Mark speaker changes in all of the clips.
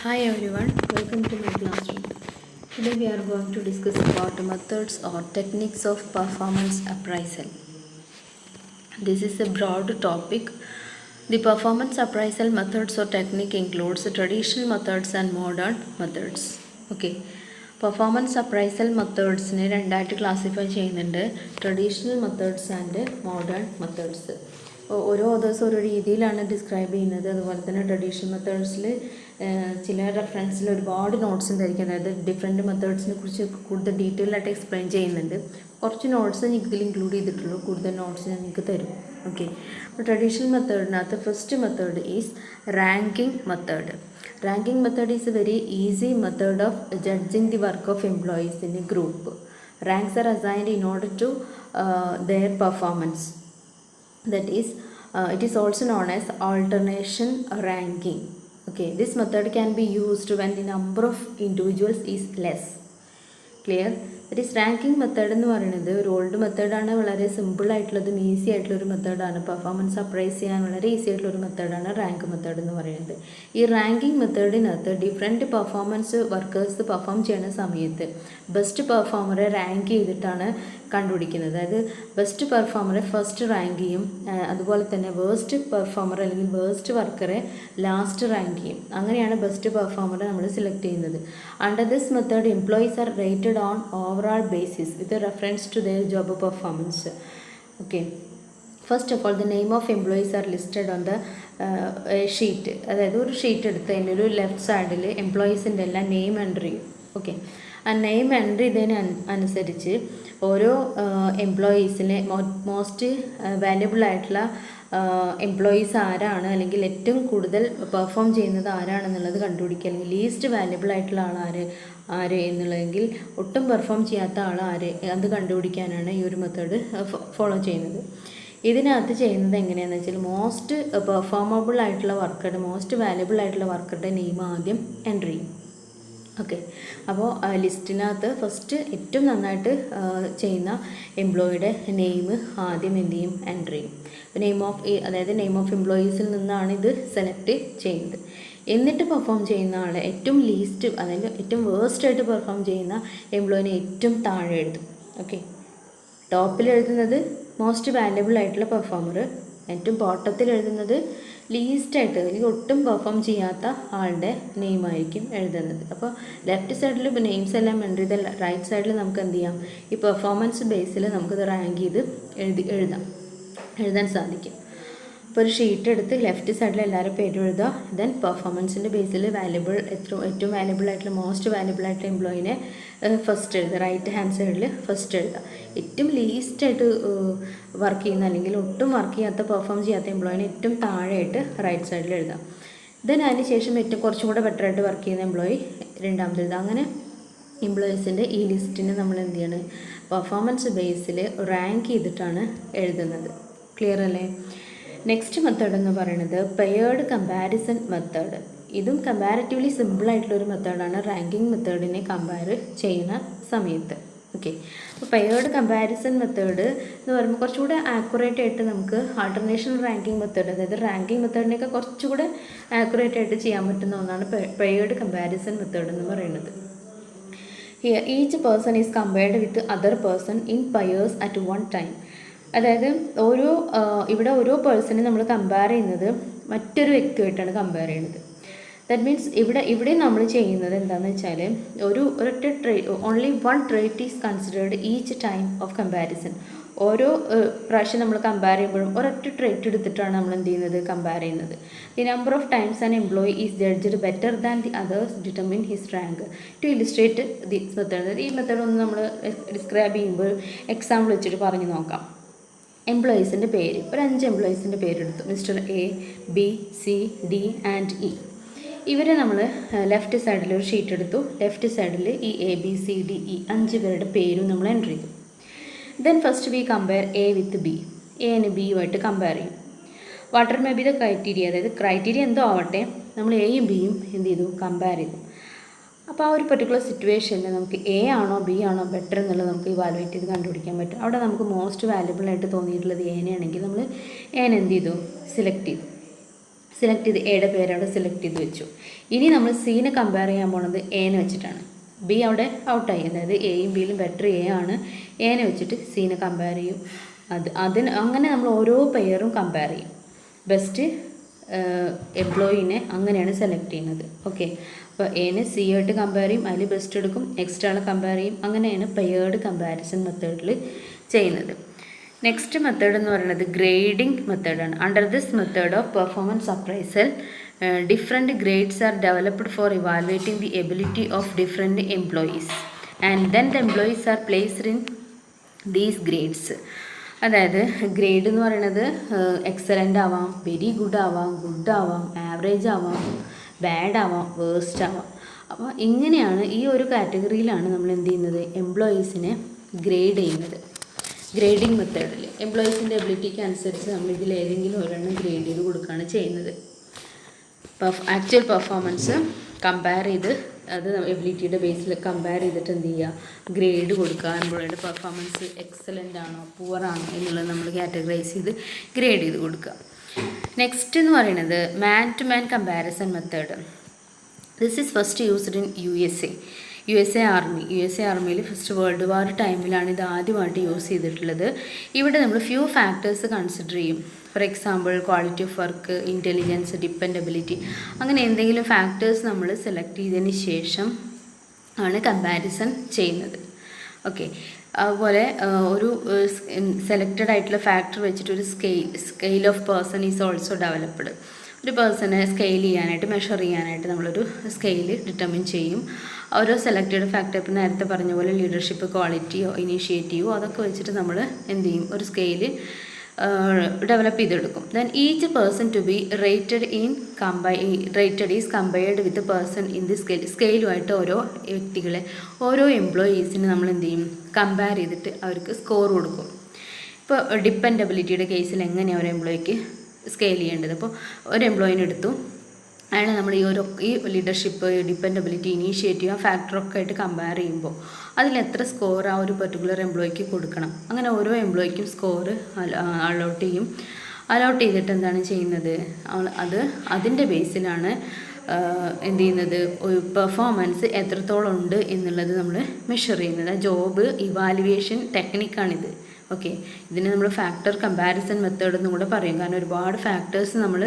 Speaker 1: Hi everyone, welcome to my classroom. Today we are going to discuss about methods or techniques of performance appraisal. This is a broad topic. The performance appraisal methods or technique includes traditional methods and modern methods. Okay. Performance appraisal മെത്തേഡ്സിനെ രണ്ടായിട്ട് classify ചെയ്യുന്നുണ്ട്, traditional methods and modern methods. ഓരോ authors ഓരോ രീതിയിലാണ് describe ചെയ്യുന്നത്. അതുപോലെ തന്നെ traditional മെത്തേഡ്സിൽ ചില റെഫറൻസിൽ ഒരുപാട് നോട്ട്സ് ഉണ്ടായിരിക്കും, അതായത് ഡിഫറെൻറ്റ് മെത്തേഡ്സിനെ കുറിച്ച് കൂടുതൽ ഡീറ്റെയിൽ ആയിട്ട് എക്സ്പ്ലെയിൻ ചെയ്യുന്നുണ്ട്. കുറച്ച് നോട്ട്സ് എനിക്ക് ഇതിൽ ഇൻക്ലൂഡ് ചെയ്തിട്ടുള്ളൂ, കൂടുതൽ നോട്ട്സ് ഞാൻ നിങ്ങൾക്ക് തരും. ഓക്കെ, അപ്പോൾ ട്രഡീഷണൽ മെത്തേഡിനകത്ത് first method is ranking method. Ranking method is a very easy method of judging the work of employees in a group. Ranks are assigned in order to their performance. That is, it is also known as alternation ranking. Okay, this method can be used when the number of individuals is less. Clear? That is ranking method എന്ന് പറയുന്നത് ഒരു old മെത്തേഡാണ്, വളരെ simple ആയിട്ടുള്ളതും easy ആയിട്ടുള്ളൊരു മെത്തേഡാണ്. Performance appraise ചെയ്യാൻ വളരെ ഈസി ആയിട്ടുള്ളൊരു മെത്തേഡാണ് റാങ്ക് മെത്തേഡ് എന്ന് പറയുന്നത്. ഈ റാങ്കിങ് മെത്തേഡിനകത്ത് ഡിഫറെൻറ്റ് പെർഫോമൻസ് വർക്കേഴ്സ് പെർഫോം ചെയ്യുന്ന സമയത്ത് ബെസ്റ്റ് പെർഫോമറെ റാങ്ക് ചെയ്തിട്ടാണ് കണ്ടുപിടിക്കുന്നത്. അതായത് ബെസ്റ്റ് പെർഫോമറെ ഫസ്റ്റ് റാങ്ക് ചെയ്യും, അതുപോലെ തന്നെ വേസ്റ്റ് പെർഫോമർ അല്ലെങ്കിൽ വേസ്റ്റ് വർക്കറെ ലാസ്റ്റ് റാങ്ക് ചെയ്യും. അങ്ങനെയാണ് ബെസ്റ്റ് പെർഫോമറെ നമ്മൾ സെലക്ട് ചെയ്യുന്നത്. Under this method employees R rated on overall basis with a reference to their job performance. Okay, first of all the name of employees are listed on the sheet. അതായത് ഒരു sheet എടുത്ത് അതിൻ്റെ ഒരു left സൈഡിൽ എംപ്ലോയീസിൻ്റെ എല്ലാം name entry ചെയ്യും. Okay, ആ name entry ചെയ്തതിന് അനുസരിച്ച് ഓരോ എംപ്ലോയീസിനെ മോസ്റ്റ് വാല്യുബിൾ ആയിട്ടുള്ള എംപ്ലോയീസ് ആരാണ്, അല്ലെങ്കിൽ ഏറ്റവും കൂടുതൽ പെർഫോം ചെയ്യുന്നത് ആരാണെന്നുള്ളത് കണ്ടുപിടിക്കുക, അല്ലെങ്കിൽ ലീസ്റ്റ് വാല്യുബിൾ ആയിട്ടുള്ള ആര് എന്നുള്ളതെങ്കിൽ ഒട്ടും പെർഫോം ചെയ്യാത്ത ആര്, അത് കണ്ടുപിടിക്കാനാണ് ഈ ഒരു മെത്തേഡ് ഫോളോ ചെയ്യുന്നത്. ഇതിനകത്ത് ചെയ്യുന്നത് എങ്ങനെയാണെന്ന് വെച്ചാൽ മോസ്റ്റ് പെർഫോമബിൾ ആയിട്ടുള്ള വർക്കറുടെ, മോസ്റ്റ് വാല്യുബിൾ ആയിട്ടുള്ള വർക്കറുടെ നെയിം ആദ്യം എൻട്രി ചെയ്യും. ഓക്കെ, അപ്പോൾ ലിസ്റ്റിനകത്ത് ഫസ്റ്റ് ഏറ്റവും നന്നായിട്ട് ചെയ്യുന്ന എംപ്ലോയിയുടെ നെയിം ആദ്യം എന്ത് ചെയ്യും, എൻട്രി ചെയ്യും. അതായത് നെയിം ഓഫ് എംപ്ലോയീസിൽ നിന്നാണ് ഇത് സെലക്ട് ചെയ്യുന്നത്. എന്നിട്ട് പെർഫോം ചെയ്യുന്ന ആളെ ഏറ്റവും ലീസ്റ്റ്, അതായത് ഏറ്റവും വേസ്റ്റായിട്ട് പെർഫോം ചെയ്യുന്ന എംപ്ലോയിനെ ഏറ്റവും താഴെ എഴുതും. ഓക്കെ, ടോപ്പിൽ എഴുതുന്നത് മോസ്റ്റ് വാല്യുബിൾ ആയിട്ടുള്ള പെർഫോമർ, ഏറ്റവും ബോട്ടത്തിൽ എഴുതുന്നത് ലീസ്റ്റായിട്ട് അല്ലെങ്കിൽ ഒട്ടും പെർഫോം ചെയ്യാത്ത ആളുടെ നെയിമായിരിക്കും എഴുതുന്നത്. അപ്പോൾ ലെഫ്റ്റ് സൈഡിൽ ഇപ്പോൾ നെയിംസ് എല്ലാം എൻട്രി ചെയ്ത റൈറ്റ് സൈഡിൽ നമുക്ക് എന്ത് ചെയ്യാം, ഈ പെർഫോമൻസ് ബേസിൽ നമുക്കിത് റാങ്ക് ചെയ്ത് എഴുതാൻ സാധിക്കും. ഇപ്പോൾ ഒരു ഷീറ്റ് എടുത്ത് ലെഫ്റ്റ് സൈഡിൽ എല്ലാവരും പേര് എഴുതുക, ദെൻ പെർഫോമൻസിൻ്റെ ബേസിൽ ഏറ്റവും വാല്യുബിൾ ആയിട്ടുള്ള മോസ്റ്റ് വാല്യുബിൾ ആയിട്ടുള്ള എംപ്ലോയിനെ ഫസ്റ്റ് എഴുതുക, റൈറ്റ് ഹാൻഡ് സൈഡിൽ ഫസ്റ്റ് എഴുതുക. ഏറ്റവും ലീസ്റ്റായിട്ട് വർക്ക് ചെയ്യുന്ന അല്ലെങ്കിൽ ഒട്ടും വർക്ക് ചെയ്യാത്ത പെർഫോം ചെയ്യാത്ത എംപ്ലോയിനെ ഏറ്റവും താഴെയായിട്ട് റൈറ്റ് സൈഡിൽ എഴുതാം. ദെൻ അതിന് ശേഷം ഏറ്റവും കുറച്ചും കൂടെ ബെറ്ററായിട്ട് വർക്ക് ചെയ്യുന്ന എംപ്ലോയി രണ്ടാമത് എഴുതാം. അങ്ങനെ എംപ്ലോയീസിൻ്റെ ഈ ലിസ്റ്റിനെ നമ്മൾ എന്ത് ചെയ്യണം, പെർഫോമൻസ് ബേസിൽ റാങ്ക് ചെയ്തിട്ടാണ് എഴുതുന്നത്. ക്ലിയർ അല്ലേ? നെക്സ്റ്റ് മെത്തേഡ് എന്ന് പറയുന്നത് പെയർഡ് കമ്പാരിസൺ മെത്തേഡ്. ഇതും കമ്പാരിറ്റീവ്ലി സിമ്പിളായിട്ടുള്ളൊരു മെത്തേഡാണ് റാങ്കിങ് മെത്തേഡിനെ കമ്പയർ ചെയ്യുന്ന സമയത്ത്. ഓക്കെ, അപ്പോൾ പെയർഡ് കമ്പാരിസൺ മെത്തേഡ് എന്ന് പറയുമ്പോൾ കുറച്ചുകൂടെ ആക്യുറേറ്റ് ആയിട്ട് നമുക്ക് ആൾട്ടർനേഷൻ റാങ്കിങ് മെത്തേഡ്, അതായത് റാങ്കിങ് മെത്തേഡിനെയൊക്കെ കുറച്ചുകൂടെ ആക്യുറേറ്റ് ആയിട്ട് ചെയ്യാൻ പറ്റുന്ന ഒന്നാണ് പെയർഡ് കമ്പാരിസൺ മെത്തേഡ് എന്ന് പറയുന്നത്. Here each person is compared with other person in pairs at one time. അതായത് ഇവിടെ ഓരോ പേഴ്സണെ നമ്മൾ കമ്പയർ ചെയ്യുന്നത് മറ്റൊരു വ്യക്തിയായിട്ടാണ് കമ്പയർ ചെയ്യുന്നത്. ദാറ്റ് മീൻസ് ഇവിടെ നമ്മൾ ചെയ്യുന്നത് എന്താണെന്ന് വെച്ചാൽ ഒരൊറ്റ only one trait is considered each time of comparison. ഓരോ പ്രാവശ്യം നമ്മൾ കമ്പയർ ചെയ്യുമ്പോഴും ഒരൊറ്റ ട്രേറ്റ് എടുത്തിട്ടാണ് നമ്മൾ എന്ത് ചെയ്യുന്നത്, കമ്പയർ ചെയ്യുന്നത്. The number of times an employee is judged better than the others determine his rank. To illustrate this method, ഈ മെത്തേഡ് ഒന്ന് നമ്മൾ ഡിസ്ക്രൈബ് ചെയ്യുമ്പോൾ എക്സാമ്പിൾ വെച്ചിട്ട് പറഞ്ഞു നോക്കാം. എംപ്ലോയീസിൻ്റെ പേര്, ഒരു 5 എംപ്ലോയീസിൻ്റെ പേരെടുത്തു, mister A, B, C, D and E. ഇവരെ നമ്മൾ ലെഫ്റ്റ് സൈഡിൽ ഒരു ഷീറ്റ് എടുത്തു, ലെഫ്റ്റ് സൈഡിൽ ഈ A, B, C, D, E 5 പേരുടെ പേരും നമ്മൾ എൻട്രി ചെയ്തു. Then first we compare A with B, എന് ബിയുമായിട്ട് കമ്പയർ ചെയ്യും. Whatever may be the criteria, അതായത് ക്രൈറ്റീരിയ എന്തോ ആവട്ടെ, നമ്മൾ എയും ബിയും എന്ത് ചെയ്തു, കമ്പയർ ചെയ്തു. അപ്പോൾ ആ ഒരു പെർട്ടിക്കുലർ സിറ്റുവേഷനിൽ നമുക്ക് എ ആണോ ബി ആണോ ബെറ്റർ എന്നുള്ളത് നമുക്ക് ഇവാലുവേറ്റ് ചെയ്ത് കണ്ടുപിടിക്കാൻ പറ്റും. അവിടെ നമുക്ക് മോസ്റ്റ് വാല്യുബിൾ ആയിട്ട് തോന്നിയിട്ടുള്ളത് എനാണെങ്കിൽ നമ്മൾ എനെ എന്ത് ചെയ്തു, സെലക്ട് ചെയ്തു. സെലക്ട് ചെയ്ത് എയുടെ പേര് അവിടെ സെലക്ട് ചെയ്ത് വെച്ചു. ഇനി നമ്മൾ സീനെ കമ്പയർ ചെയ്യാൻ പോണത് എനെ വെച്ചിട്ടാണ്. ബി അവിടെ ഔട്ടായി, അതായത് എയും ബിയിലും ബെറ്റർ എ ആണ്. എനെ വെച്ചിട്ട് സീനെ കമ്പയർ ചെയ്യും. അങ്ങനെ നമ്മൾ ഓരോ പെയറും കമ്പയർ ചെയ്യും. ബെസ്റ്റ് എംപ്ലോയീനെ അങ്ങനെയാണ് സെലക്ട് ചെയ്യുന്നത്. ഓക്കെ, അപ്പോൾ എനെ സി ആയിട്ട് കമ്പയർ ചെയ്യും, അതിൽ ബെസ്റ്റ് എടുക്കും, നെക്സ്റ്റ് ആളെ കമ്പയർ ചെയ്യും. അങ്ങനെയാണ് പെയർഡ് കമ്പാരിസൺ മെത്തേഡിൽ ചെയ്യുന്നത്. നെക്സ്റ്റ് മെത്തേഡ് എന്ന് പറയുന്നത് ഗ്രേഡിംഗ് മെത്തേഡാണ്. Under this method of performance appraisal different grades R developed four evaluating the ability of different employees and then the employees are placed in these grades. അതായത് grade എന്ന് പറയുന്നത് excellent ആവാം, very good ആവാം, good ആവാം, average ആവാം, bad ആവാം, waste ആവാം. അപ്പോൾ ഇങ്ങനെയാണ്, ഈ ഒരു കാറ്റഗറിയിലാണ് നമ്മൾ എന്ത് ചെയ്യുന്നത്, എംപ്ലോയീസിനെ ഗ്രേഡ് ചെയ്യുന്നത്. ഗ്രേഡിംഗ് മെത്തേഡിൽ എംപ്ലോയീസിൻ്റെ എബിലിറ്റിക്ക് അനുസരിച്ച് നമ്മൾ ഇതിൽ ഏതെങ്കിലും ഒരെണ്ണം ഗ്രേഡ് ചെയ്ത് കൊടുക്കുകയാണ് ചെയ്യുന്നത്. ആക്ച്വൽ പെർഫോമൻസ് കമ്പയർ ചെയ്ത് അത് എബിലിറ്റിയുടെ ബേസിൽ കമ്പയർ ചെയ്തിട്ട് എന്ത് ചെയ്യുക, ഗ്രേഡ് കൊടുക്കുക. എംപ്ലോയിയുടെ പെർഫോമൻസ് എക്സലൻ്റ് ആണോ പുവർ ആണോ എന്നുള്ളത് നമ്മൾ കാറ്റഗറൈസ് ചെയ്ത് ഗ്രേഡ് ചെയ്ത് കൊടുക്കുക. നെക്സ്റ്റ് എന്ന് പറയുന്നത് man to man comparison method. This is first used in U S A ആർമിയിൽ ഫസ്റ്റ് വേൾഡ് വാർ ടൈമിലാണ് ഇത് ആദ്യമായിട്ട് യൂസ് ചെയ്തിട്ടുള്ളത്. ഇവിടെ നമ്മൾ ഫ്യൂ ഫാക്ടേഴ്സ് കൺസിഡർ ചെയ്യും. For example quality of work, intelligence, dependability, അങ്ങനെ എന്തെങ്കിലും ഫാക്ടേഴ്സ് നമ്മൾ സെലക്ട് ചെയ്തതിന് ശേഷം ആണ് കമ്പാരിസൺ ചെയ്യുന്നത്. ഓക്കെ, അതുപോലെ ഒരു സെലക്റ്റഡ് ആയിട്ടുള്ള ഫാക്ടർ വെച്ചിട്ട് ഒരു scale of person is also developed. ഒരു പേഴ്സണെ സ്കെയിൽ ചെയ്യാനായിട്ട്, മെഷർ ചെയ്യാനായിട്ട് നമ്മളൊരു സ്കെയിൽ ഡിറ്റർമിൻ ചെയ്യും. ഓരോ സെലക്റ്റഡ് ഫാക്ടർ, ഇപ്പോൾ നേരത്തെ പറഞ്ഞ പോലെ ലീഡർഷിപ്പ് ക്വാളിറ്റിയോ ഇനീഷ്യേറ്റീവോ അതൊക്കെ വെച്ചിട്ട് നമ്മൾ എന്ത് ചെയ്യും, ഒരു സ്കെയിൽ ഡെവലപ്പ് ചെയ്തെടുക്കും. Then each person to be rated is compared with person in the സ്കെയിലുമായിട്ട് ഓരോ വ്യക്തികളെ, ഓരോ എംപ്ലോയീസിനെ നമ്മൾ എന്ത് ചെയ്യും, കമ്പയർ ചെയ്തിട്ട് അവർക്ക് സ്കോർ കൊടുക്കും. ഇപ്പോൾ ഡിപ്പെൻഡബിലിറ്റിയുടെ കേസിൽ എങ്ങനെയാണ് ഒരു എംപ്ലോയിക്ക് സ്കെയിൽ ചെയ്യേണ്ടത്. അപ്പോൾ ഒരു എംപ്ലോയിനെ എടുത്തു, അയാൾ നമ്മൾ ഈ ലീഡർഷിപ്പ്, ഡിപ്പെൻഡബിലിറ്റി, ഇനീഷ്യേറ്റീവ് ആ ഫാക്ടറൊക്കെ ആയിട്ട് കമ്പയർ ചെയ്യുമ്പോൾ അതിൽ എത്ര സ്കോർ ആ ഒരു പെർട്ടിക്കുലർ എംപ്ലോയിക്ക് കൊടുക്കണം. അങ്ങനെ ഓരോ എംപ്ലോയിക്കും സ്കോർ അലോട്ട് ചെയ്തിട്ട് എന്താണ് ചെയ്യുന്നത്, അതിൻ്റെ ബേസിലാണ് എന്ത് ചെയ്യുന്നത്, ഒരു പെർഫോമൻസ് എത്രത്തോളം ഉണ്ട് എന്നുള്ളത് നമ്മൾ മെഷർ ചെയ്യുന്നത്. Job evaluation ടെക്നിക്കാണിത്. ഓക്കെ, ഇതിന് നമ്മൾ ഫാക്ടർ കമ്പാരിസൺ മെത്തേഡ് എന്നും കൂടെ പറയും. കാരണം ഒരുപാട് ഫാക്ടേഴ്സ് നമ്മൾ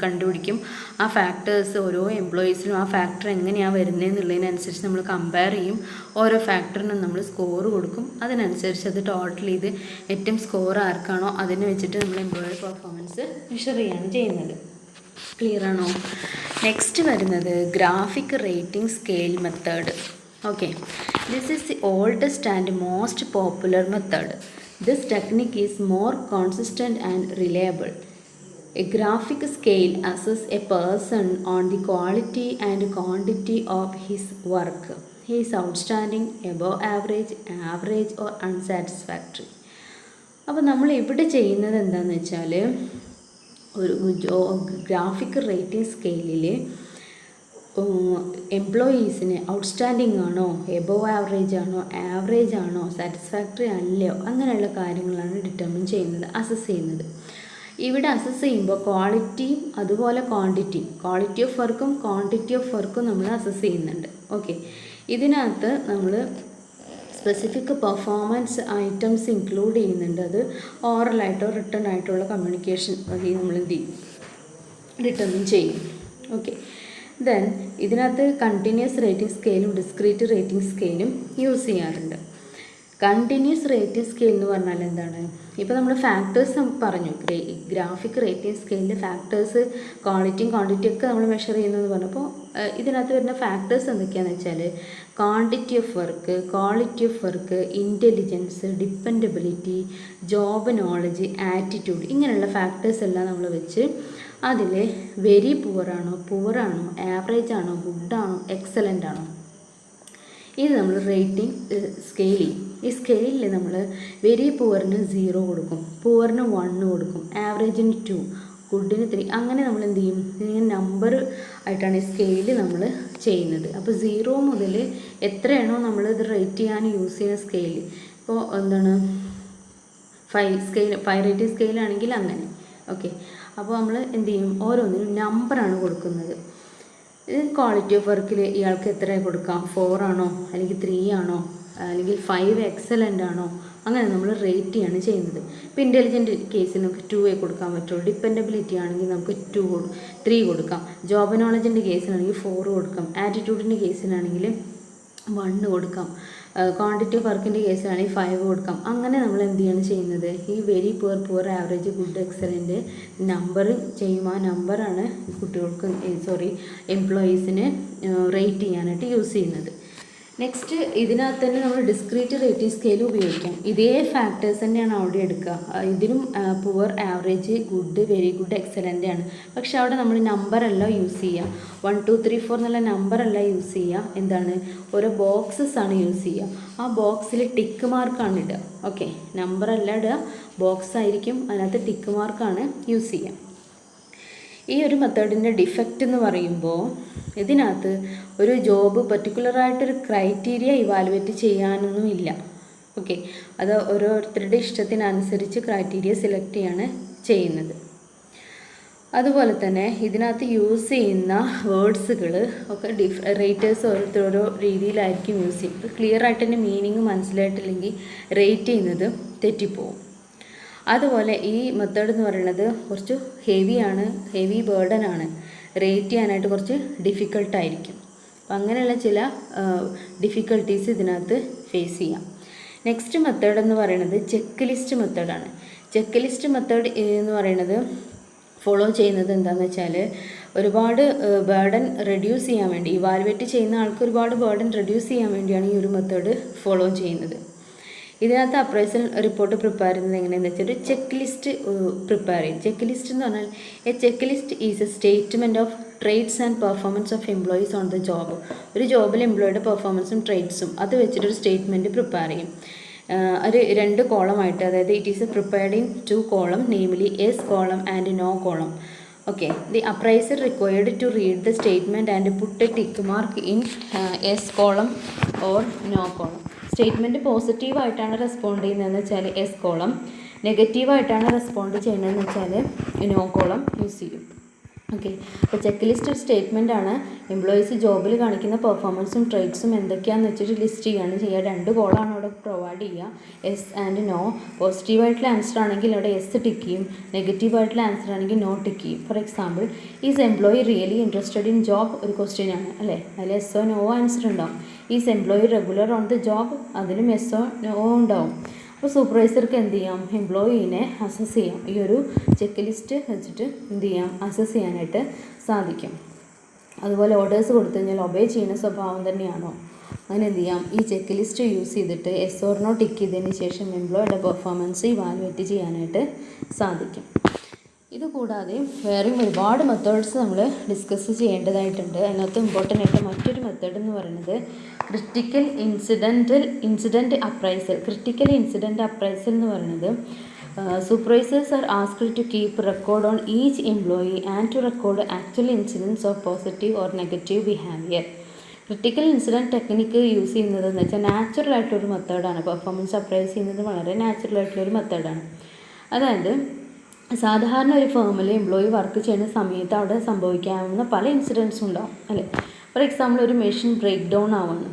Speaker 1: കണ്ടുപിടിക്കും. ആ ഫാക്ടേഴ്സ് ഓരോ എംപ്ലോയീസിനും ആ ഫാക്ടർ എങ്ങനെയാണ് വരുന്നതെന്നുള്ളതിനനുസരിച്ച് നമ്മൾ കമ്പയർ ചെയ്യും. ഓരോ ഫാക്ടറിനും നമ്മൾ സ്കോർ കൊടുക്കും. അതിനനുസരിച്ച് അത് ടോട്ടൽ ചെയ്ത് ഏറ്റവും സ്കോർ ആർക്കാണോ അതിനെ വെച്ചിട്ട് നമ്മൾ എംപ്ലോയിയുടെ പെർഫോമൻസ് മെഷർ ചെയ്യുകയാണ് ചെയ്യുന്നത്. ക്ലിയർ ആണോ? നെക്സ്റ്റ് വരുന്നത് graphic rating scale method. Okay, this is the oldest and most popular method. This technique is more consistent and reliable. A graphic scale assesses a person on the quality and quantity of his work. He is outstanding, above average, average or unsatisfactory. അപ്പോൾ നമ്മൾ ഇവിടെ ചെയ്യുന്നത് എന്താണെന്ന് വെച്ചാൽ, ഒരു graphic rating സ്കെയിലിൽ എംപ്ലോയീസിന് outstanding ആണോ, above average ആണോ, ആവറേജ് ആണോ, സാറ്റിസ്ഫാക്ടറി അല്ലയോ, അങ്ങനെയുള്ള കാര്യങ്ങളാണ് ഡിറ്റർമിൻ ചെയ്യുന്നത്, അസസ് ചെയ്യുന്നത്. ഇവിടെ അസസ് ചെയ്യുമ്പോൾ ക്വാളിറ്റിയും അതുപോലെ ക്വാളിറ്റി ഓഫ് വർക്കും ക്വാണ്ടിറ്റി ഓഫ് വർക്കും നമ്മൾ അസസ് ചെയ്യുന്നുണ്ട്. ഓക്കെ, ഇതിനകത്ത് നമ്മൾ സ്പെസിഫിക് പെർഫോമൻസ് ഐറ്റംസ് ഇൻക്ലൂഡ് ചെയ്യുന്നുണ്ട്. അത് ഓറലായിട്ടോ റിട്ടൺ ആയിട്ടുള്ള കമ്മ്യൂണിക്കേഷൻ വഴി നമ്മൾ എന്ത് ചെയ്യും, ഡിറ്റർമിൻ ചെയ്യും. ഓക്കെ, ദെൻ ഇതിനകത്ത് കണ്ടിന്യൂസ് റേറ്റിംഗ് സ്കെയിലും ഡിസ്ക്രീറ്റ് റേറ്റിംഗ് സ്കെയിലും യൂസ് ചെയ്യാറുണ്ട്. കണ്ടിന്യൂസ് റേറ്റിംഗ് സ്കെയിൽ എന്ന് പറഞ്ഞാൽ എന്താണ്, ഇപ്പോൾ നമ്മൾ ഫാക്ടേഴ്സ് പറഞ്ഞു, ഗ്രാഫിക് റേറ്റിംഗ് സ്കെയിലിൽ ഫാക്ടേഴ്സ് ക്വാളിറ്റിയും ക്വാണ്ടിറ്റിയും ഒക്കെ നമ്മൾ മെഷർ ചെയ്യുന്നതെന്ന് പറഞ്ഞപ്പോൾ ഇതിനകത്ത് വരുന്ന ഫാക്ടേഴ്സ് എന്തൊക്കെയാണെന്ന് വെച്ചാൽ quantity of work, intelligence, dependability, job knowledge, attitude, ഇങ്ങനെയുള്ള ഫാക്ടേഴ്സ് എല്ലാം നമ്മൾ വെച്ച് അതിൽ വെരി പുവറാണോ, ആവറേജ് ആണോ, ഗുഡാണോ, എക്സലൻ്റ് ആണോ, ഇത് നമ്മൾ റേറ്റിംഗ് സ്കെയിൽ ചെയ്യും. ഈ സ്കെയിലിൽ നമ്മൾ വെരി പുവറിന് 0 കൊടുക്കും, പുവറിന് 1 കൊടുക്കും, ആവറേജിന് 2, ഗുഡിന് 3, അങ്ങനെ നമ്മൾ എന്ത് ചെയ്യും, ഇങ്ങനെ നമ്പർ ആയിട്ടാണ് ഈ സ്കെയിൽ നമ്മൾ ചെയ്യുന്നത്. അപ്പോൾ 0 മുതൽ എത്രയാണോ നമ്മൾ ഇത് റേറ്റ് ചെയ്യാൻ യൂസ് ചെയ്യുന്ന സ്കെയിൽ, ഇപ്പോൾ എന്താണ് 5 റേറ്റിംഗ് സ്കെയിലാണെങ്കിൽ അങ്ങനെ. ഓക്കെ, അപ്പോൾ നമ്മൾ എന്ത് ചെയ്യും, ഓരോന്നിനും നമ്പറാണ് കൊടുക്കുന്നത്. ക്വാളിറ്റി ഓഫ് വർക്കിൽ ഇയാൾക്ക് എത്ര കൊടുക്കാം, 4 ആണോ അല്ലെങ്കിൽ 3 ആണോ അല്ലെങ്കിൽ 5 എക്സലൻ്റ് ആണോ, അങ്ങനെ നമ്മൾ റേറ്റ് ചെയ്യാണ് ചെയ്യുന്നത്. ഇപ്പോൾ ഇൻ്റലിജൻറ്റ് കേസിൽ നമുക്ക് 2 കൊടുക്കാൻ പറ്റുള്ളൂ. ഡിപ്പെൻഡബിലിറ്റി ആണെങ്കിൽ നമുക്ക് 3 കൊടുക്കാം. ജോബ് നോളജിൻ്റെ കേസിലാണെങ്കിൽ 4 കൊടുക്കാം. ആറ്റിറ്റ്യൂഡിൻ്റെ കേസിലാണെങ്കിൽ 1 കൊടുക്കാം. ക്വാണ്ടിറ്റി ഓഫ് വർക്കിൻ്റെ കേസിലാണെങ്കിൽ 5 കൊടുക്കാം. അങ്ങനെ നമ്മൾ എന്ത് ചെയ്യാണ് ചെയ്യുന്നത്, ഈ very poor average good excellent number ചെയ്യും. ആ നമ്പറാണ് കുട്ടികൾക്ക് എംപ്ലോയീസിന് റേറ്റ് ചെയ്യാനായിട്ട് യൂസ് ചെയ്യുന്നത്. നെക്സ്റ്റ് ഇതിനകത്ത് തന്നെ നമ്മൾ ഡിസ്ക്രീറ്റ് റേറ്റിംഗ് സ്കെയിൽ ഉപയോഗിക്കാം. ഇതേ ഫാക്ടേഴ്സ് തന്നെയാണ് അവിടെ എടുക്കുക. ഇതിനും poor, average, good, very good, excellent ആണ്. പക്ഷെ അവിടെ നമ്മൾ നമ്പറല്ല യൂസ് ചെയ്യുക. 1 2 3 4 എന്നുള്ള നമ്പറല്ല യൂസ് ചെയ്യുക. എന്താണ്, ഓരോ ബോക്സസ് ആണ് യൂസ് ചെയ്യുക. ആ ബോക്സിൽ ടിക്ക് മാർക്കാണ് ഇടുക. ഓക്കെ, നമ്പറല്ല ഇടുക, ബോക്സ് ആയിരിക്കും, അതിനകത്ത് ടിക്ക് മാർക്കാണ് യൂസ് ചെയ്യുക. ഈ ഒരു മെത്തേഡിൻ്റെ ഡിഫക്റ്റ് എന്ന് പറയുമ്പോൾ ഇതിനകത്ത് ഒരു ജോബ് പർട്ടിക്കുലറായിട്ടൊരു ക്രൈറ്റീരിയ ഇവാലുവേറ്റ് ചെയ്യാനൊന്നും ഇല്ല. ഓക്കെ, അത് ഓരോരുത്തരുടെ ഇഷ്ടത്തിനനുസരിച്ച് ക്രൈറ്റീരിയ സെലക്ട് ചെയ്യാണ് ചെയ്യുന്നത്. അതുപോലെ തന്നെ ഇതിനകത്ത് യൂസ് ചെയ്യുന്ന വേർഡ്സുകൾ ഒക്കെ റേറ്റേഴ്സ് ഓരോ രീതിയിലായിരിക്കും യൂസ് ചെയ്യുന്നത്. ക്ലിയർ ആയിട്ട് തന്നെ മീനിങ് മനസ്സിലായിട്ടില്ലെങ്കിൽ റേറ്റ് ചെയ്യുന്നത് തെറ്റിപ്പോവും. അതുപോലെ ഈ മെത്തേഡ് എന്ന് പറയുന്നത് കുറച്ച് ഹെവി ബേർഡനാണ്, റേറ്റ് ചെയ്യാനായിട്ട് കുറച്ച് ഡിഫിക്കൾട്ടായിരിക്കും. അപ്പം അങ്ങനെയുള്ള ചില ഡിഫിക്കൽട്ടീസ് ഇതിനകത്ത് ഫേസ് ചെയ്യാം. നെക്സ്റ്റ് മെത്തേഡ് എന്ന് പറയുന്നത് ചെക്ക് ലിസ്റ്റ് മെത്തേഡാണ്. ചെക്ക് ലിസ്റ്റ് മെത്തേഡ് എന്ന് പറയുന്നത് ഫോളോ ചെയ്യുന്നത് എന്താണെന്ന് വെച്ചാൽ, ഒരുപാട് ബേർഡൻ റെഡ്യൂസ് ചെയ്യാൻ വേണ്ടി, ഇവാലുവേറ്റ് ചെയ്യുന്ന ആൾക്ക് ഒരുപാട് ബേർഡൻ റെഡ്യൂസ് ചെയ്യാൻ വേണ്ടിയാണ് ഈ ഒരു മെത്തേഡ് ഫോളോ ചെയ്യുന്നത്. ഇതിനകത്ത് അപ്രൈസൽ റിപ്പോർട്ട് പ്രിപ്പയർ ചെയ്യുന്നത് എങ്ങനെയാണെന്ന് വെച്ചാൽ ഒരു ചെക്ക് ലിസ്റ്റ് പ്രിപ്പയർ ചെയ്യും. ചെക്ക് ലിസ്റ്റ് എന്ന് പറഞ്ഞാൽ a check list is a statement of trades and performance of employees on the job. ഒരു ജോബിൽ എംപ്ലോയിയുടെ പെർഫോമൻസും ട്രേഡ്സും അത് വെച്ചിട്ടൊരു സ്റ്റേറ്റ്മെൻറ്റ് പ്രിപ്പയർ ചെയ്യും. ഒരു 2 കോളമായിട്ട്, അതായത് it is prepared in 2 column, namely yes column and no column. Okay, the appraiser required to read the statement and put a tick mark in yes column or no column. Statement പോസിറ്റീവായിട്ടാണ് respond ചെയ്യുന്നതെന്ന് വെച്ചാൽ yes column, നെഗറ്റീവായിട്ടാണ് respond ചെയ്യുന്നതെന്ന് വെച്ചാൽ no column use ചെയ്യും. Okay, അപ്പോൾ check list ഒരു സ്റ്റേറ്റ്മെൻറ്റാണ്. എംപ്ലോയീസ് ജോബിൽ കാണിക്കുന്ന പെർഫോമൻസും ട്രേഡ്സും എന്തൊക്കെയാണെന്ന് വെച്ചിട്ട് ലിസ്റ്റ് ചെയ്യുക. 2 കോളാണ് അവിടെ പ്രൊവൈഡ് ചെയ്യുക, എസ് ആൻഡ് നോ. പോസിറ്റീവായിട്ടുള്ള ആൻസർ ആണെങ്കിൽ അവിടെ എസ് ടിക്ക് ചെയ്യും, നെഗറ്റീവായിട്ടുള്ള ആൻസർ ആണെങ്കിൽ നോ ടിക്ക് ചെയ്യും. For example, is employee really interested in job ഒരു ക്വസ്റ്റ്യൻ ആണ് അല്ലേ, അതിൽ എസ്സോ നോ ആൻസർ ഉണ്ടാവും. Is employee regular on the job, അതിലും എസ്സോ നോ ഉണ്ടാവും. അപ്പോൾ സൂപ്പർവൈസർക്ക് എന്ത് ചെയ്യാം, എംപ്ലോയീനെ അസസ് ചെയ്യാം. ഈ ഒരു ചെക്ക് ലിസ്റ്റ് വെച്ചിട്ട് എന്ത് ചെയ്യാം, അസസ് ചെയ്യാനായിട്ട് സാധിക്കും. അതുപോലെ ഓർഡേഴ്സ് കൊടുത്തു കഴിഞ്ഞാൽ ഒബേ ചെയ്യുന്ന സ്വഭാവം തന്നെയാണോ, അങ്ങനെ എന്ത് ചെയ്യാം, ഈ ചെക്ക് ലിസ്റ്റ് യൂസ് ചെയ്തിട്ട് എസ് ഓർ നോ ടിക്ക് ചെയ്തതിന് ശേഷം എംപ്ലോയിയുടെ പെർഫോമൻസ് ഇവാലുവേറ്റ് ചെയ്യാനായിട്ട് സാധിക്കും. ഇതുകൂടാതെ വേറെയും ഒരുപാട് മെത്തേഡ്സ് നമ്മൾ ഡിസ്കസ് ചെയ്യേണ്ടതായിട്ടുണ്ട്. അതിനകത്ത് ഇമ്പോർട്ടൻ്റ് ആയിട്ട് മറ്റൊരു മെത്തേഡ് എന്ന് പറയുന്നത് critical incident appraisal. Critical incident appraisal എന്ന് പറയുന്നത് supervisors are asked to keep record on each employee and to record actual incidents of positive or negative behaviour. Critical incident technique use ചെയ്യുന്നതെന്ന് വെച്ചാൽ നാച്ചുറലായിട്ടൊരു മെത്തേഡാണ്. Performance appraise ചെയ്യുന്നത് വളരെ നാച്ചുറലായിട്ടുള്ളൊരു മെത്തേഡാണ്. അതായത് സാധാരണ ഒരു ഫേമിൽ എംപ്ലോയി വർക്ക് ചെയ്യുന്ന സമയത്ത് അവിടെ സംഭവിക്കാവുന്ന പല ഇൻസിഡൻസും ഉണ്ടാവും അല്ലേ. ഫോർ എക്സാമ്പിൾ, ഒരു മെഷീൻ ബ്രേക്ക് ഡൗൺ ആവുന്നു,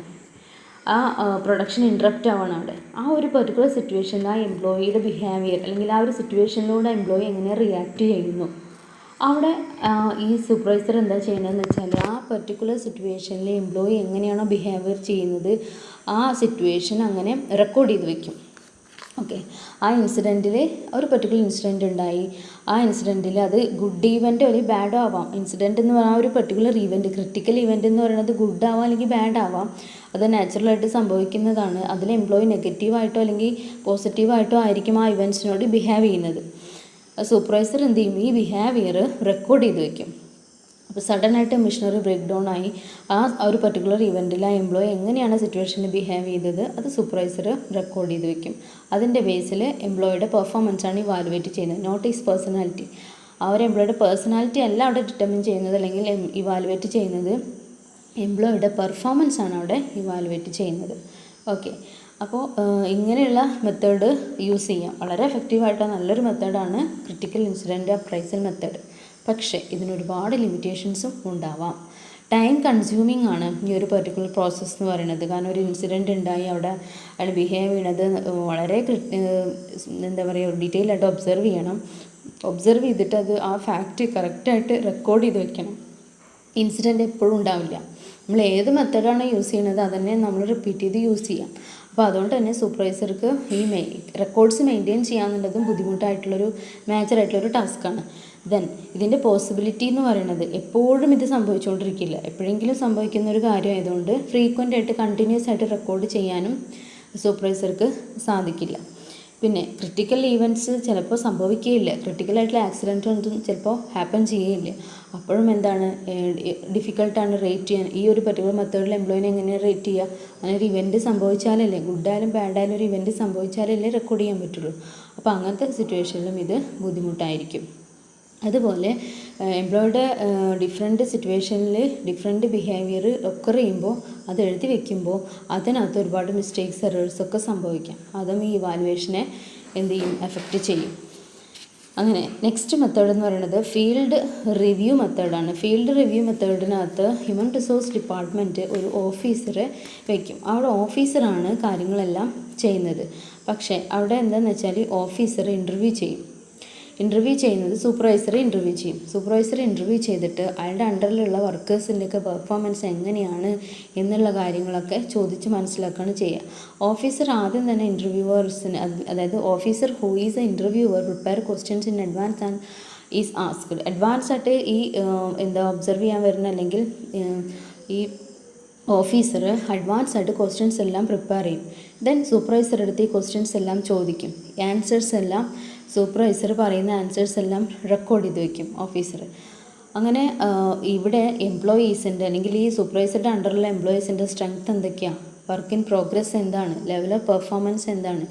Speaker 1: ആ പ്രൊഡക്ഷൻ ഇൻട്രപ്റ്റ് ആവണം. അവിടെ ആ ഒരു പെർട്ടിക്കുലർ സിറ്റുവേഷനിൽ ആ എംപ്ലോയിയുടെ ബിഹേവിയർ അല്ലെങ്കിൽ ആ ഒരു സിറ്റുവേഷനിലൂടെ എംപ്ലോയി എങ്ങനെ റിയാക്ട് ചെയ്യുന്നു, അവിടെ ഈ സൂപ്പർവൈസർ എന്താ ചെയ്യണമെന്ന് വെച്ചാൽ ആ പെർട്ടിക്കുലർ സിറ്റുവേഷനിൽ എംപ്ലോയി എങ്ങനെയാണോ ബിഹേവിയർ ചെയ്യുന്നത് ആ സിറ്റുവേഷൻ അങ്ങനെ റെക്കോർഡ് ചെയ്ത് വയ്ക്കും. ഓക്കെ, ആ ഇൻസിഡൻറ്റിൽ ഒരു പെർട്ടിക്കുലർ ഇൻസിഡൻറ്റ് ഉണ്ടായി, ആ ഇൻസിഡൻറ്റിൽ അത് ഗുഡ് ഈവൻറ്റ് അല്ലെങ്കിൽ ബാഡ് ആവാം. ഇൻസിഡൻറ്റ് എന്ന് പറഞ്ഞാൽ ഒരു പെർട്ടിക്കുലർ ഈവൻറ്റ്, ക്രിട്ടിക്കൽ ഈവൻറ്റ് എന്ന് പറയുന്നത് ഗുഡ് ആവാം അല്ലെങ്കിൽ ബാഡ് ആവാം, അത് നാച്ചുറലായിട്ട് സംഭവിക്കുന്നതാണ്. അതിൽ എംപ്ലോയി നെഗറ്റീവായിട്ടോ അല്ലെങ്കിൽ പോസിറ്റീവായിട്ടോ ആയിരിക്കും ആ ഇവൻറ്റ്സിനോട് ബിഹേവ് ചെയ്യുന്നത്. സൂപ്പർവൈസർ എന്ത് ചെയ്യും, ഈ ബിഹേവിയർ റെക്കോർഡ് ചെയ്ത് വയ്ക്കും. അപ്പോൾ സഡനായിട്ട് മെഷീനറി ബ്രേക്ക് ഡൗൺ ആയി, ആ ഒരു പെർട്ടിക്കുലർ ഇവൻറ്റിൽ ആ എംപ്ലോയി എങ്ങനെയാണ് സിറ്റുവേഷനിൽ ബിഹേവ് ചെയ്തത് അത് സൂപ്പർവൈസർ റെക്കോർഡ് ചെയ്ത് വെക്കും. അതിൻ്റെ ബേസിൽ എംപ്ലോയിയുടെ പെർഫോമൻസാണ് ഇവാലുവേറ്റ് ചെയ്യുന്നത്, നോട്ട് ഈസ് പേഴ്സണാലിറ്റി. ആ ഒരു എംപ്ലോയിയുടെ പേഴ്സണാലിറ്റി അല്ല അവിടെ ഡിറ്റർമിൻ ചെയ്യുന്നത് അല്ലെങ്കിൽ ഇവാലുവേറ്റ് ചെയ്യുന്നത്, എംപ്ലോയിയുടെ പെർഫോമൻസ് ആണ് അവിടെ ഇവാലുവേറ്റ് ചെയ്യുന്നത്. ഓക്കെ, അപ്പോൾ ഇങ്ങനെയുള്ള മെത്തേഡ് യൂസ് ചെയ്യാം. വളരെ എഫക്റ്റീവായിട്ടുള്ള നല്ലൊരു മെത്തേഡാണ് ക്രിട്ടിക്കൽ ഇൻസിഡൻറ്റ് അപ്രൈസൽ മെത്തേഡ്. പക്ഷേ ഇതിനൊരുപാട് ലിമിറ്റേഷൻസും ഉണ്ടാവാം. ടൈം കൺസ്യൂമിങ് ആണ് ഈ ഒരു പെർട്ടിക്കുലർ പ്രോസസ്സ് എന്ന് പറയുന്നത്. കാരണം ഒരു ഇൻസിഡൻറ്റ് ഉണ്ടായി, അവിടെ അയാൾ ബിഹേവ് ചെയ്യണത് വളരെ എന്താ പറയുക ഡീറ്റെയിൽ ആയിട്ട് ഒബ്സർവ് ചെയ്യണം. ഒബ്സർവ് ചെയ്തിട്ട് അത് ആ ഫാക്റ്റ് കറക്റ്റായിട്ട് റെക്കോർഡ് ചെയ്ത് വെക്കണം. ഇൻസിഡൻറ്റ് എപ്പോഴും ഉണ്ടാവില്ല. നമ്മൾ ഏത് മെത്തേഡാണ് യൂസ് ചെയ്യുന്നത് അതന്നെ നമ്മൾ റിപ്പീറ്റ് ചെയ്ത് യൂസ് ചെയ്യാം. അപ്പോൾ അതുകൊണ്ട് തന്നെ സൂപ്പർവൈസർക്ക് ഈ റെക്കോർഡ്സ് മെയിൻറ്റെയിൻ ചെയ്യാന്നുള്ളതും ബുദ്ധിമുട്ടായിട്ടുള്ളൊരു മേജറായിട്ടുള്ളൊരു ടാസ്ക്കാണ്. ദെൻ ഇതിൻ്റെ പോസിബിലിറ്റി എന്ന് പറയുന്നത് എപ്പോഴും ഇത് സംഭവിച്ചുകൊണ്ടിരിക്കില്ല, എപ്പോഴെങ്കിലും സംഭവിക്കുന്ന ഒരു കാര്യമായതുകൊണ്ട് ഫ്രീക്വൻ്റ് ആയിട്ട് കണ്ടിന്യൂസ് ആയിട്ട് റെക്കോർഡ് ചെയ്യാനും സൂപ്പർവൈസർക്ക് സാധിക്കില്ല. പിന്നെ ക്രിട്ടിക്കൽ ഈവൻറ്റ്സ് ചിലപ്പോൾ സംഭവിക്കുകയില്ല, ക്രിട്ടിക്കലായിട്ടുള്ള ആക്സിഡൻറ്റ് ഒന്നും ചിലപ്പോൾ ഹാപ്പൻ ചെയ്യുകയില്ല. അപ്പോഴും എന്താണ് ഡിഫിക്കൽട്ടാണ് റേറ്റ് ചെയ്യാൻ. ഈ ഒരു പർട്ടിക്കുലർ മെത്തേഡിൽ എംപ്ലോയിനെ എങ്ങനെയാണ് റേറ്റ് ചെയ്യുക? അങ്ങനെ ഒരു ഇവൻറ്റ് സംഭവിച്ചാലല്ലേ, ഗുഡായാലും ബാഡായാലും ഒരു ഇവൻറ്റ് സംഭവിച്ചാലല്ലേ റെക്കോർഡ് ചെയ്യാൻ പറ്റുള്ളൂ. അപ്പോൾ അങ്ങനത്തെ സിറ്റുവേഷനിലും ഇത് ബുദ്ധിമുട്ടായിരിക്കും. അതുപോലെ എംപ്ലോയിയുടെ ഡിഫറെൻറ്റ് സിറ്റുവേഷനിൽ ഡിഫറെൻറ്റ് ബിഹേവിയർ ഒക്കർ ചെയ്യുമ്പോൾ അത് എഴുതി വെക്കുമ്പോൾ അതിനകത്ത് ഒരുപാട് മിസ്റ്റേക്സ് എറേഴ്സൊക്കെ സംഭവിക്കാം. അതും ഈ ഇവാലുവേഷനെ എന്ത് ചെയ്യും, എഫക്റ്റ് ചെയ്യും. അങ്ങനെ നെക്സ്റ്റ് മെത്തേഡ് എന്ന് പറയുന്നത് ഫീൽഡ് റിവ്യൂ മെത്തേഡാണ്. ഫീൽഡ് റിവ്യൂ മെത്തേഡിനകത്ത് ഹ്യൂമൻ റിസോഴ്സ് ഡിപ്പാർട്ട്മെൻറ്റ് ഒരു ഓഫീസറെ വയ്ക്കും. അവിടെ ഓഫീസറാണ് കാര്യങ്ങളെല്ലാം ചെയ്യുന്നത്. പക്ഷേ അവിടെ എന്താണെന്ന് വെച്ചാൽ ഓഫീസർ ഇൻ്റർവ്യൂ ചെയ്യും. ഇൻ്റർവ്യൂ ചെയ്യുന്നത് സൂപ്പർവൈസറെ ഇൻ്റർവ്യൂ ചെയ്യും. സൂപ്പർവൈസറെ ഇൻ്റർവ്യൂ ചെയ്തിട്ട് അയാളുടെ അണ്ടറിലുള്ള വർക്കേഴ്സിൻ്റെയൊക്കെ പെർഫോമൻസ് എങ്ങനെയാണ് എന്നുള്ള കാര്യങ്ങളൊക്കെ ചോദിച്ച് മനസ്സിലാക്കുകയാണ് ചെയ്യുക. ഓഫീസർ ആദ്യം തന്നെ ഇൻ്റർവ്യൂവേഴ്സിന്, അതായത് officer who is A interviewer prepare questions in advance and is asked. Advance ആയിട്ട് ഈ ഒബ്സർവ് ചെയ്യാൻ വരുന്ന അല്ലെങ്കിൽ ഈ ഓഫീസർ അഡ്വാൻസ് ആയിട്ട് ക്വസ്റ്റ്യൻസ് എല്ലാം പ്രിപ്പയർ ചെയ്യും. ദെൻ സൂപ്പർവൈസർ എടുത്ത് ഈ ക്വസ്റ്റ്യൻസ് എല്ലാം ചോദിക്കും. ആൻസേഴ്സ് എല്ലാം സൂപ്പർവൈസർ പറയുന്ന ആൻസേഴ്സ് എല്ലാം റെക്കോർഡ് ചെയ്ത് വയ്ക്കും ഓഫീസർ. അങ്ങനെ ഇവിടെ എംപ്ലോയീസിൻ്റെ അല്ലെങ്കിൽ ഈ സൂപ്പർവൈസറുടെ അണ്ടറിലുള്ള എംപ്ലോയീസിൻ്റെ സ്ട്രെങ്ത് എന്തൊക്കെയാണ്, വർക്ക് ഇൻ പ്രോഗ്രസ് എന്താണ്, ലെവൽ ഓഫ് പെർഫോമൻസ് എന്താണ്,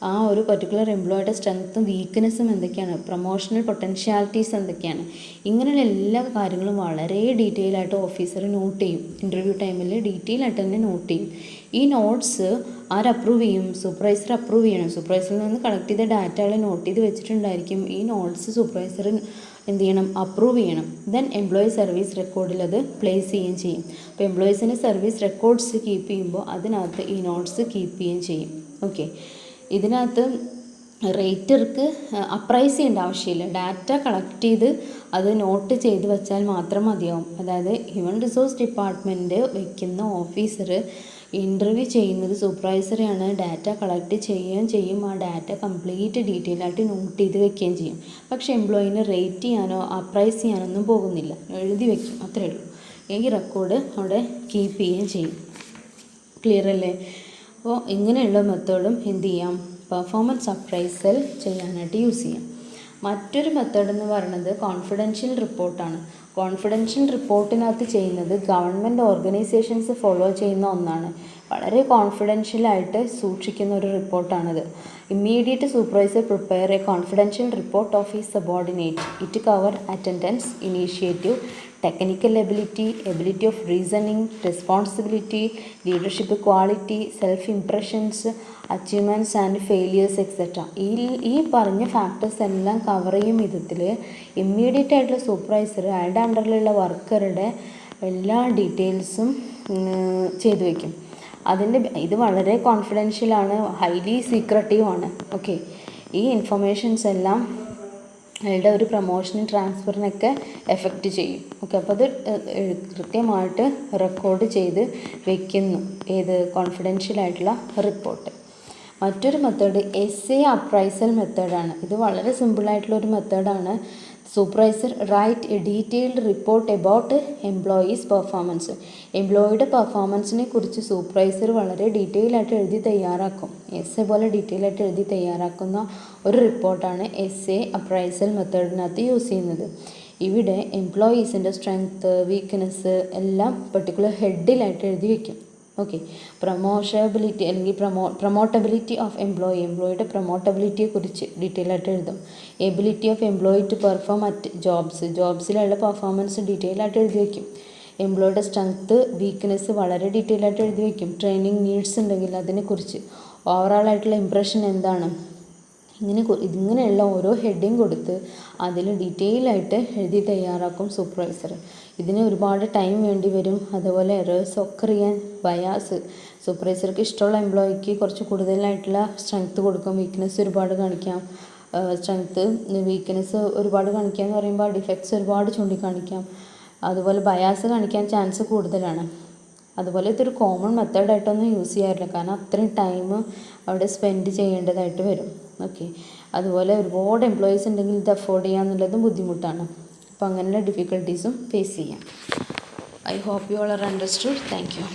Speaker 1: ആ ഒരു പർട്ടിക്കുലർ എംപ്ലോയിയുടെ സ്ട്രെങ്ത്തും വീക്ക്നെസ്സും എന്തൊക്കെയാണ്, പ്രൊമോഷണൽ പൊട്ടൻഷ്യാലിറ്റീസ് എന്തൊക്കെയാണ്, ഇങ്ങനെയുള്ള എല്ലാ കാര്യങ്ങളും വളരെ ഡീറ്റെയിൽ ആയിട്ട് ഓഫീസർ നോട്ട് ചെയ്യും. ഇൻ്റർവ്യൂ ടൈമിൽ ഡീറ്റെയിൽ ആയിട്ട് തന്നെ നോട്ട് ചെയ്യും. ഈ നോട്ട്സ് ആര് അപ്രൂവ് ചെയ്യും? സൂപ്പർവൈസർ അപ്രൂവ് ചെയ്യണം. സൂപ്പർവൈസറിൽ നിന്ന് കളക്ട് ചെയ്ത ഡാറ്റകൾ നോട്ട് ചെയ്ത് വെച്ചിട്ടുണ്ടായിരിക്കും. ഈ നോട്ട്സ് സൂപ്പർവൈസർ എന്ത് ചെയ്യണം, അപ്രൂവ് ചെയ്യണം. ദെൻ എംപ്ലോയി സർവീസ് റെക്കോർഡിൽ അത് പ്ലേസ് ചെയ്യുകയും ചെയ്യും. അപ്പോൾ എംപ്ലോയീസിൻ്റെ സർവീസ് റെക്കോർഡ്സ് കീപ്പ് ചെയ്യുമ്പോൾ അതിനകത്ത് ഈ നോട്ട്സ് കീപ്പ് ചെയ്യുകയും ചെയ്യും. ഓക്കെ, ഇതിനകത്ത് റേറ്റർക്ക് അപ്രൈസ് ചെയ്യേണ്ട ആവശ്യമില്ല. ഡാറ്റ കളക്ട് ചെയ്ത് അത് നോട്ട് ചെയ്ത് വെച്ചാൽ മാത്രം മതിയാവും. അതായത് ഹ്യൂമൻ റിസോഴ്സ് ഡിപ്പാർട്ട്മെൻറ്റ് വയ്ക്കുന്ന ഓഫീസർ ഇൻ്റർവ്യൂ ചെയ്യുന്നത് സൂപ്പർവൈസറെയാണ്. ഡാറ്റ കളക്ട് ചെയ്യുകയും ചെയ്യും. ആ ഡാറ്റ കംപ്ലീറ്റ് ഡീറ്റെയിൽ ആയിട്ട് നോട്ട് ചെയ്ത് വെക്കുകയും ചെയ്യും. പക്ഷേ എംപ്ലോയിനെ റേറ്റ് ചെയ്യാനോ അപ്രൈസ് ചെയ്യാനൊന്നും പോകുന്നില്ല, എഴുതി വെക്കും, അത്രയേ ഉള്ളൂ. ഈ റെക്കോർഡ് അവിടെ കീപ്പ് ചെയ്യുകയും ചെയ്യും. ക്ലിയർ അല്ലേ? അപ്പോൾ ഇങ്ങനെയുള്ള മെത്തേഡും എന്ത് ചെയ്യാം, പെർഫോമൻസ് അപ്രൈസൽ ചെയ്യാനായിട്ട് യൂസ് ചെയ്യാം. മറ്റൊരു മെത്തേഡ് എന്ന് പറയുന്നത് കോൺഫിഡൻഷ്യൽ റിപ്പോർട്ടാണ്. കോൺഫിഡൻഷ്യൽ റിപ്പോർട്ടിനകത്ത് ചെയ്യുന്നത് ഗവൺമെൻറ് ഓർഗനൈസേഷൻസ് ഫോളോ ചെയ്യുന്ന ഒന്നാണ്. വളരെ കോൺഫിഡൻഷ്യലായിട്ട് സൂക്ഷിക്കുന്ന ഒരു റിപ്പോർട്ടാണിത്. Immediate supervisor prepare a confidential report of his subordinate. It cover attendance, initiative, technical ability of reasoning, responsibility, leadership quality, self impressions, achievements and failures etcetera. ഈ പറഞ്ഞ ഫാക്ടേഴ്സ് എല്ലാം കവർ ചെയ്യും വിധത്തിൽ ഇമ്മീഡിയറ്റ് ആയിട്ടുള്ള സൂപ്പർവൈസർ അയാളുടെ അണ്ടറിലുള്ള വർക്കറുടെ എല്ലാ ഡീറ്റെയിൽസും ചെയ്തു വയ്ക്കും. ഇത് വളരെ കോൺഫിഡൻഷ്യലാണ്, ഹൈലി സീക്രട്ടീവാണ്. ഓക്കെ, ഈ ഇൻഫർമേഷൻസ് എല്ലാം അയാളുടെ ഒരു പ്രൊമോഷനും ട്രാൻസ്ഫറിനൊക്കെ എഫക്റ്റ് ചെയ്യും. ഓക്കെ, അപ്പോൾ അത് കൃത്യമായിട്ട് റെക്കോർഡ് ചെയ്ത് വെക്കുന്നു. ഏത് കോൺഫിഡൻഷ്യലായിട്ടുള്ള റിപ്പോർട്ട്. മറ്റൊരു മെത്തേഡ് എസ് എ അപ്രൈസൽ മെത്തേഡാണ്. ഇത് വളരെ സിമ്പിളായിട്ടുള്ളൊരു മെത്തേഡാണ്. Supervisor write a detailed report about employees performance. എംപ്ലോയിയുടെ പെർഫോമൻസിനെ കുറിച്ച് സൂപ്പർവൈസർ വളരെ ഡീറ്റെയിൽ ആയിട്ട് എഴുതി തയ്യാറാക്കും. എസ് എ പോലെ ഡീറ്റെയിൽ ആയിട്ട് എഴുതി തയ്യാറാക്കുന്ന ഒരു റിപ്പോർട്ടാണ് എസ് എ അപ്രൈസൽ മെത്തേഡിനകത്ത് യൂസ് ചെയ്യുന്നത്. ഇവിടെ എംപ്ലോയീസിൻ്റെ സ്ട്രെങ്ത്ത്, വീക്ക്നെസ് എല്ലാം പെർട്ടിക്കുലർ ഹെഡിലായിട്ട് എഴുതി വയ്ക്കും. ഓക്കെ, പ്രൊമോഷബിലിറ്റി അല്ലെങ്കിൽ പ്രൊമോട്ടബിലിറ്റി ഓഫ് എംപ്ലോയിയുടെ പ്രൊമോട്ടബിലിറ്റിയെക്കുറിച്ച് ഡീറ്റെയിൽ ആയിട്ട് എഴുതും. Ability of employee to perform at ജോബ്സിലുള്ള പെർഫോമൻസ് ഡീറ്റെയിൽ ആയിട്ട് എഴുതി വയ്ക്കും. എംപ്ലോയിയുടെ സ്ട്രെങ്ത്ത്, വീക്ക്നെസ് വളരെ ഡീറ്റെയിൽ ആയിട്ട് എഴുതി വയ്ക്കും. ട്രെയിനിങ് നീഡ്സ് ഉണ്ടെങ്കിൽ അതിനെക്കുറിച്ച്, ഓവറോൾ ആയിട്ടുള്ള ഇംപ്രഷൻ എന്താണ്, ഇങ്ങനെയുള്ള ഓരോ ഹെഡിങ് കൊടുത്ത് അതിൽ ഡീറ്റെയിൽ ആയിട്ട് എഴുതി തയ്യാറാക്കും സൂപ്പർവൈസർ. ഇതിന് ഒരുപാട് ടൈം വേണ്ടി വരും. അതുപോലെ എറേഴ്സ് ഒക്കെ ചെയ്യാൻ ബയാസ് സൂപ്പർവൈസർക്ക് ഇഷ്ടമുള്ള എംപ്ലോയിക്ക് കുറച്ച് കൂടുതലായിട്ടുള്ള സ്ട്രെങ്ത്ത് കൊടുക്കും. വീക്ക്നെസ് ഒരുപാട് കാണിക്കാം. വീക്ക്നെസ് ഒരുപാട് കാണിക്കുക എന്ന് പറയുമ്പോൾ ഡിഫക്ട്സ് ഒരുപാട് ചൂണ്ടിക്കാണിക്കാം. അതുപോലെ ബയാസ് കാണിക്കാൻ ചാൻസ് കൂടുതലാണ്. അതുപോലെ ഇതൊരു കോമൺ മെത്തേഡായിട്ടൊന്നും യൂസ് ചെയ്യാറില്ല, കാരണം അത്രയും ടൈം അവിടെ സ്പെൻഡ് ചെയ്യേണ്ടതായിട്ട് വരും. ഓക്കെ, അതുപോലെ ഒരുപാട് എംപ്ലോയീസ് ഉണ്ടെങ്കിൽ ഇത് അഫോർഡ് ചെയ്യുക എന്നുള്ളതും ബുദ്ധിമുട്ടാണ്. അപ്പോൾ അങ്ങനെയുള്ള ഡിഫിക്കൽട്ടീസും ഫേസ് ചെയ്യാം. I hope you all are understood. Thank U.